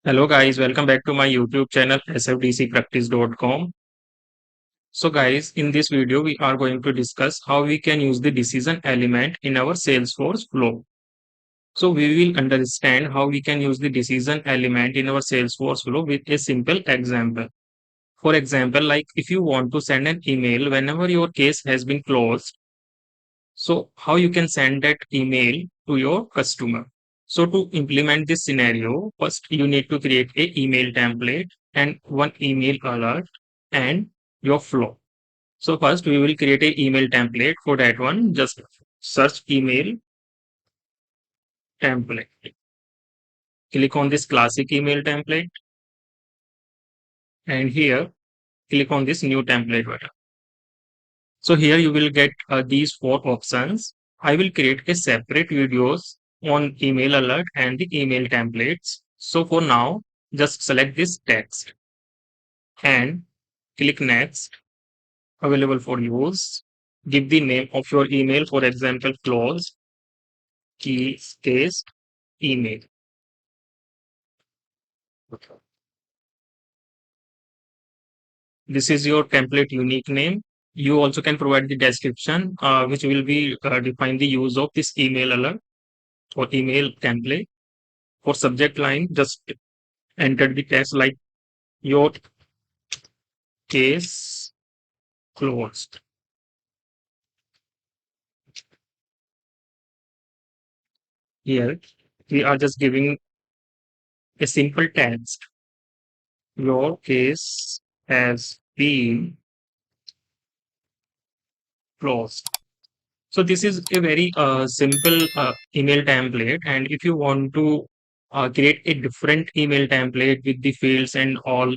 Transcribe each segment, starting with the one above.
Hello guys, welcome back to my YouTube channel sfdcpractice.com. So guys, in this video we are going to discuss how we can use the decision element in our Salesforce flow. So we will understand how we can use the decision element in our Salesforce flow with a simple example. For example, like if you want to send an email whenever your case has been closed, so how you can send that email to your customer. So to implement this scenario, first you need to create a email template and one email alert and your flow. So first we will create a email template. For that one, just search email template. Click on this classic email template and here click on this new template button. So here you will get these four options. I will create a separate videos on email alert and the email templates. So for now, just select this text and click next, available for use. Give the name of your email, for example, closed, case, email. This is your template unique name. You also can provide the description, which will be define the use of this email alert or email template. For subject line, just enter the text like your case closed. Here, we are just giving a simple text. Your case has been closed. So this is a very simple email template. And if you want to create a different email template with the fields and all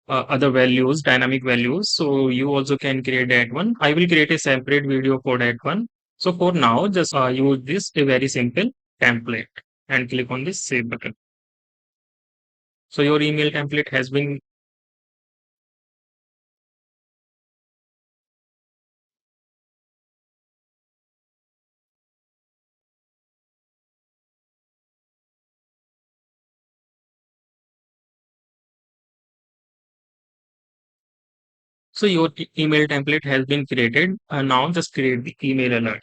other values, dynamic values. So you also can create that one. I will create a separate video for that one. So for now, just use this a very simple template and click on this save button. So your email template has been. So your email template has been created. Now just create the email alert.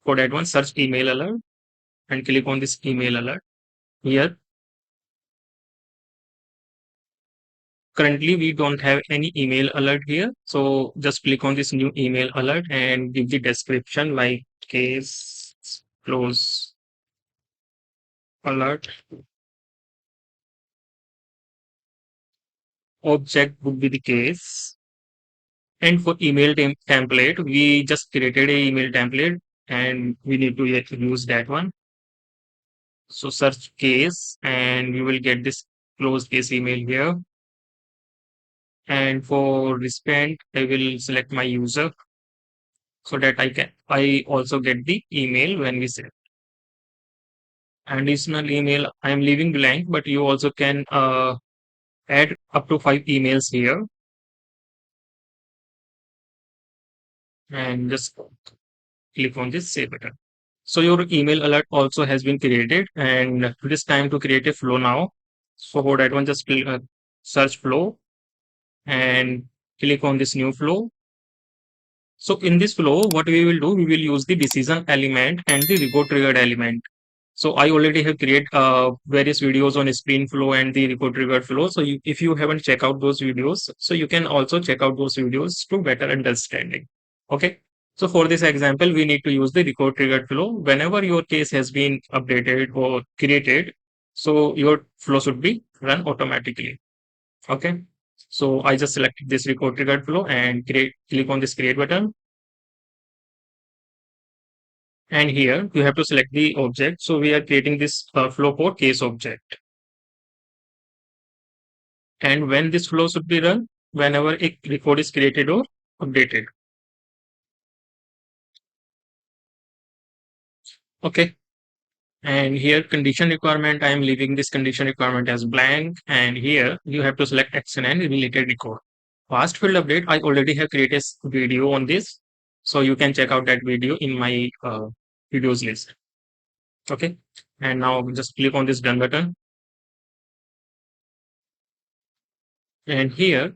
For that one, search email alert and click on this email alert. Here, currently we don't have any email alert here. So just click on this new email alert and give the description like case close alert. Object would be the case. And for email template, we just created a email template and we need to use that one. So search case and you will get this closed case email here. And for respond, I will select my user so that I also get the email when we send. Additional email, I am leaving blank, but you also can add up to 5 emails here and just click on this save button. So your email alert also has been created and it is time to create a flow now. So for that one, just search flow and click on this new flow. So in this flow, what we will do, we will use the decision element and the record triggered element. So I already have created various videos on sprint flow and the record triggered flow. So if you haven't checked out those videos, so you can also check out those videos to better understanding. Okay. So for this example, we need to use the record triggered flow. Whenever your case has been updated or created, so your flow should be run automatically. Okay. So I just selected this record triggered flow and click on this create button. And here you have to select the object. So we are creating this flow for case object. And when this flow should be run, whenever a record is created or updated. Okay. And here condition requirement, I am leaving this condition requirement as blank. And here you have to select action and related record. Fast field update, I already have created a video on this. So you can check out that video in my videos list. Okay. And now just click on this done button. And here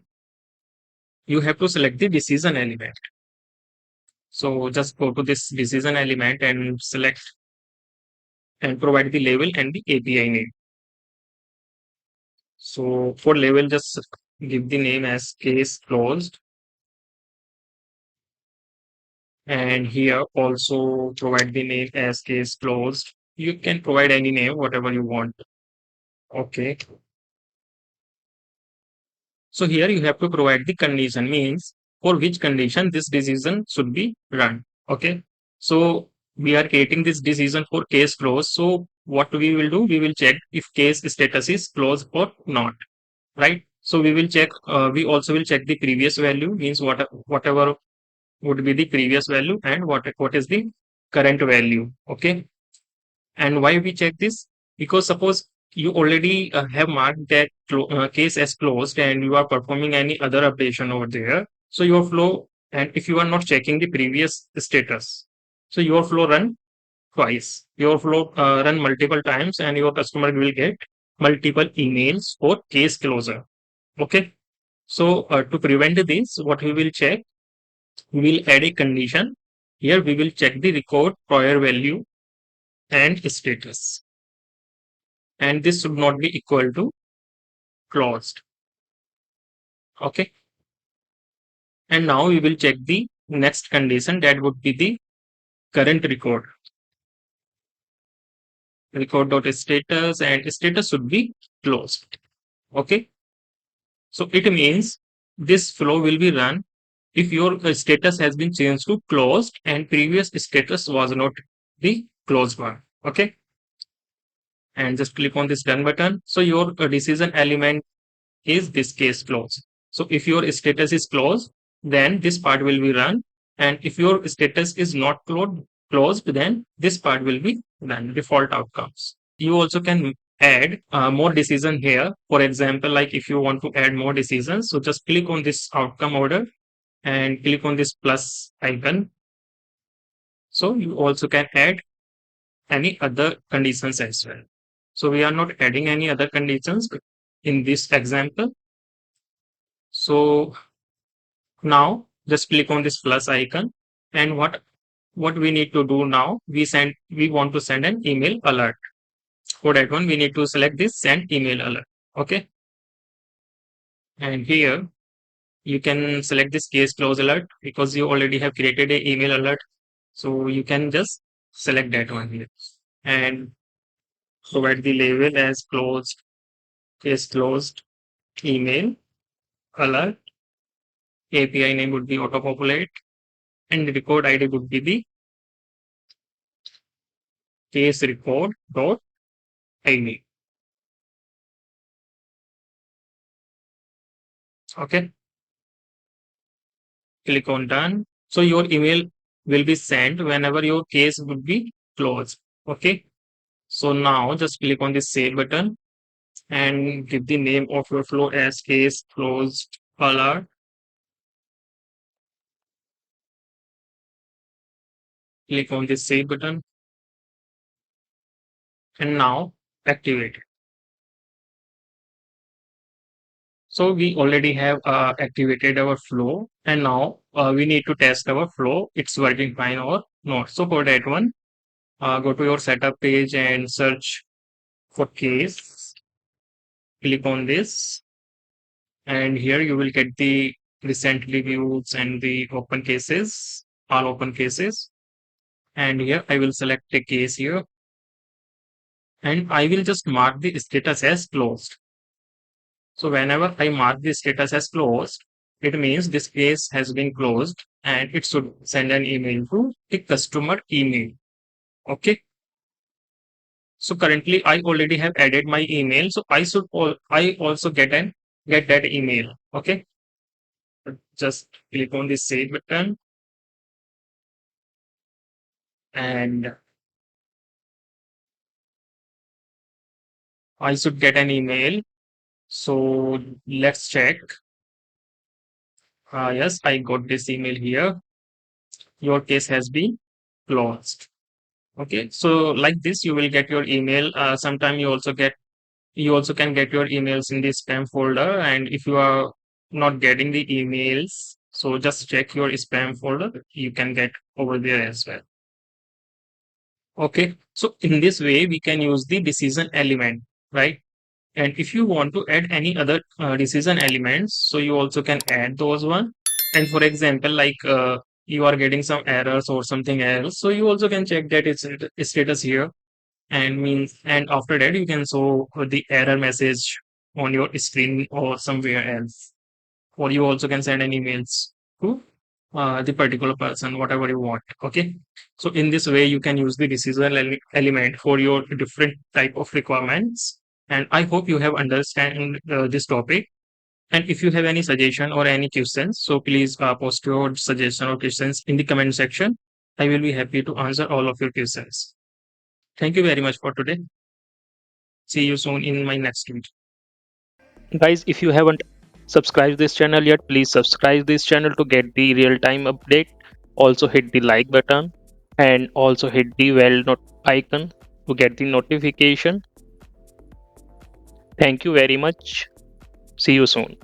you have to select the decision element. So just go to this decision element and select and provide the label and the API name. So for label, just give the name as case closed. And here also provide the name as case closed. You can provide any name, whatever you want. Okay. So here you have to provide the condition, means for which condition this decision should be run. Okay. So we are creating this decision for case close. So what we will do, we will check if case status is closed or not. Right. So we will check, we also will check the previous value, means whatever would be the previous value and what is the current value. Okay. And why we check this? Because suppose you already have marked that case as closed and you are performing any other operation over there. So your flow, and if you are not checking the previous status, so your flow run twice. Your flow run multiple times and your customer will get multiple emails for case closure. Okay. So to prevent this, what we will check, we will add a condition. Here we will check the record prior value and status. And this should not be equal to closed. Okay. And now we will check the next condition, that would be the current record.status, and status should be closed. Okay. So it means this flow will be run if your status has been changed to closed and previous status was not the closed one. Okay. And just click on this done button. So your decision element is this case closed. So if your status is closed, then this part will be run. And if your status is not closed, then this part will be run, default outcomes. You also can add more decision here. For example, like if you want to add more decisions, so just click on this outcome order and click on this plus icon. So you also can add any other conditions as well. So we are not adding any other conditions in this example. So now just click on this plus icon, and what we need to do now, we want to send an email alert. For that one, we need to select this send email alert. Okay. And here you can select this case close alert because you already have created a email alert. So you can just select that one here and provide the label as closed, case closed email alert. API name would be auto populate and the record ID would be the case record dot ID. Okay. Click on done. So your email will be sent whenever your case would be closed. Okay. So now just click on the save button and give the name of your flow as case closed alert. Click on the save button and now activate it. So we already have activated our flow and now we need to test our flow. It's working fine or not. So for that one, go to your setup page and search for case. Click on this and here you will get the recently views and the open cases, all open cases. And here I will select a case here and I will just mark the status as closed. So whenever I mark the status as closed, it means this case has been closed and it should send an email to the customer email. Okay. So currently I already have added my email. So I also get that email. Okay. Just click on the save button and I should get an email. So let's check. Yes, I got this email here. Your case has been closed. Okay, so like this, you will get your email. Sometime you also get You also can get your emails in the spam folder. And if you are not getting the emails, so just check your spam folder. You can get over there as well. Okay. So in this way, we can use the decision element, right? And if you want to add any other decision elements, so you also can add those one. And for example, like you are getting some errors or something else, so you also can check that it's status here. And means, and after that you can show the error message on your screen or somewhere else. Or you also can send an emails to the particular person, whatever you want. Okay. So in this way, you can use the decision element for your different type of requirements. And I hope you have understand this topic. And if you have any suggestion or any questions, so please post your suggestion or questions in the comment section. I will be happy to answer all of your questions. Thank you very much for today. See you soon in my next video. Guys, if you haven't subscribed this channel yet, please subscribe this channel to get the real time update. Also hit the like button and also hit the bell icon to get the notification. Thank you very much. See you soon.